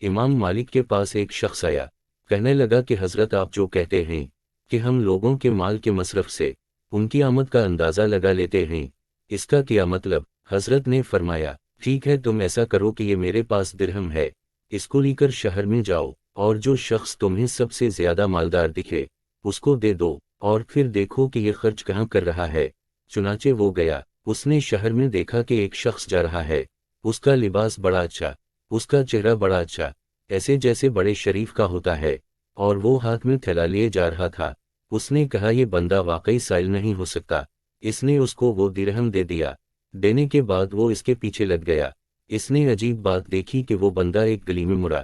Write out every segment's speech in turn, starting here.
امام مالک کے پاس ایک شخص آیا، کہنے لگا کہ حضرت آپ جو کہتے ہیں کہ ہم لوگوں کے مال کے مصرف سے ان کی آمد کا اندازہ لگا لیتے ہیں، اس کا کیا مطلب؟ حضرت نے فرمایا، ٹھیک ہے تم ایسا کرو کہ یہ میرے پاس درہم ہے، اس کو لے کر شہر میں جاؤ اور جو شخص تمہیں سب سے زیادہ مالدار دکھے اس کو دے دو، اور پھر دیکھو کہ یہ خرچ کہاں کر رہا ہے۔ چنانچہ وہ گیا، اس نے شہر میں دیکھا کہ ایک شخص جا رہا ہے، اس کا لباس بڑا اچھا، اس کا چہرہ بڑا اچھا، ایسے جیسے بڑے شریف کا ہوتا ہے، اور وہ ہاتھ میں تھیلا لیے جا رہا تھا۔ اس نے کہا یہ بندہ واقعی سائل نہیں ہو سکتا۔ اس نے اس کو وہ درہم دے دیا۔ دینے کے بعد وہ اس کے پیچھے لگ گیا۔ اس نے عجیب بات دیکھی کہ وہ بندہ ایک گلی میں مرا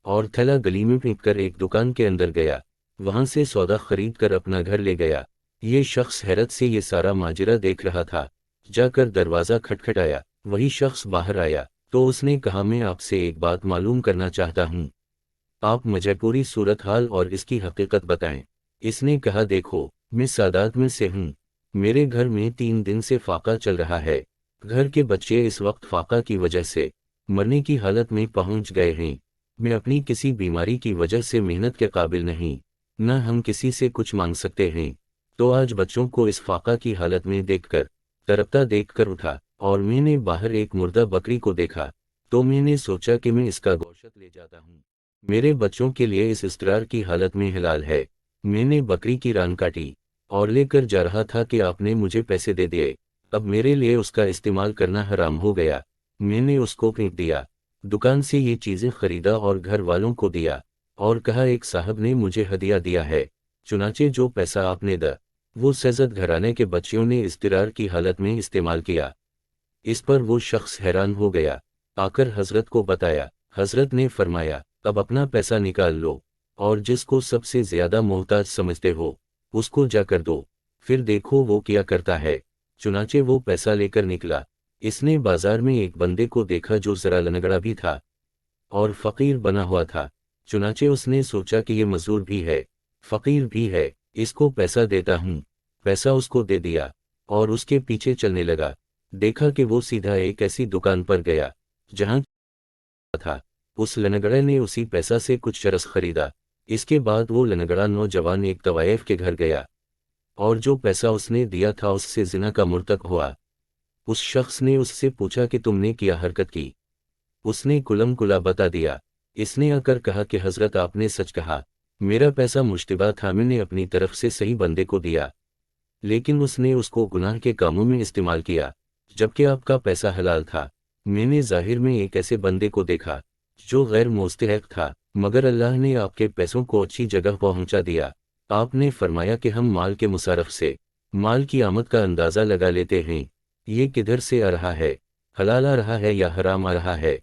اور تھیلا گلی میں پھینک کر ایک دکان کے اندر گیا، وہاں سے سودا خرید کر اپنا گھر لے گیا۔ یہ شخص حیرت سے یہ سارا ماجرا دیکھ رہا تھا، جا کر دروازہ کھٹکھٹایا، وہی شخص باہر آیا تو اس نے کہا میں آپ سے ایک بات معلوم کرنا چاہتا ہوں، آپ مجھے پوری صورتحال اور اس کی حقیقت بتائیں۔ اس نے کہا دیکھو میں سادات میں سے ہوں، میرے گھر میں 3 دن سے فاقہ چل رہا ہے، گھر کے بچے اس وقت فاقہ کی وجہ سے مرنے کی حالت میں پہنچ گئے ہیں، میں اپنی کسی بیماری کی وجہ سے محنت کے قابل نہیں، نہ ہم کسی سے کچھ مانگ سکتے ہیں، تو آج بچوں کو اس فاقہ کی حالت میں دیکھ کر تڑپتا دیکھ کر اٹھا، اور میں نے باہر ایک مردہ بکری کو دیکھا تو میں نے سوچا کہ میں اس کا گوشت لے جاتا ہوں، میرے بچوں کے لیے اس اضطرار کی حالت میں حلال ہے۔ میں نے بکری کی ران کاٹی اور لے کر جا رہا تھا کہ آپ نے مجھے پیسے دے دیے، اب میرے لیے اس کا استعمال کرنا حرام ہو گیا، میں نے اس کو پھینک دیا، دکان سے یہ چیزیں خریدا اور گھر والوں کو دیا، اور کہا ایک صاحب نے مجھے ہدیہ دیا ہے، چنانچہ جو پیسہ آپ نے دا وہ سزد گھرانے کے بچیوں نے اضطرار کی حالت میں استعمال کیا۔ اس پر وہ شخص حیران ہو گیا، آ کر حضرت کو بتایا، حضرت نے فرمایا اب اپنا پیسہ نکال لو اور جس کو سب سے زیادہ محتاج سمجھتے ہو اس کو جا کر دو، پھر دیکھو وہ کیا کرتا ہے۔ چنانچہ وہ پیسہ لے کر نکلا۔ اس نے بازار میں ایک بندے کو دیکھا جو ذرا لنگڑا بھی تھا اور فقیر بنا ہوا تھا، چنانچہ اس نے سوچا کہ یہ مزدور بھی ہے، فقیر بھی ہے، اس کو پیسہ دیتا ہوں، پیسہ اس کو دے دیا اور اس کے پیچھے چلنے لگا۔ دیکھا کہ وہ سیدھا ایک ایسی دکان پر گیا جہاں تھا، اس لنگڑے نے اسی پیسہ سے کچھ چرس خریدا۔ اس کے بعد وہ لنگڑا نوجوان ایک طوائف کے گھر گیا اور جو پیسہ اس نے دیا تھا اس سے زنا کا مرتکب ہوا۔ اس شخص نے اس سے پوچھا کہ تم نے کیا حرکت کی؟ اس نے کلم کلا بتا دیا۔ اس نے آ کر کہا کہ حضرت آپ نے سچ کہا، میرا پیسہ مشتبہ تھا، میں نے اپنی طرف سے صحیح بندے کو دیا، لیکن اس نے اس کو گناہ کے کاموں میں استعمال کیا، جبکہ آپ کا پیسہ حلال تھا۔ میں نے ظاہر میں ایک ایسے بندے کو دیکھا جو غیر مستحق تھا، مگر اللہ نے آپ کے پیسوں کو اچھی جگہ پہنچا دیا۔ آپ نے فرمایا کہ ہم مال کے مصارف سے مال کی آمد کا اندازہ لگا لیتے ہیں، یہ کدھر سے آ رہا ہے، حلال آ رہا ہے یا حرام آ رہا ہے،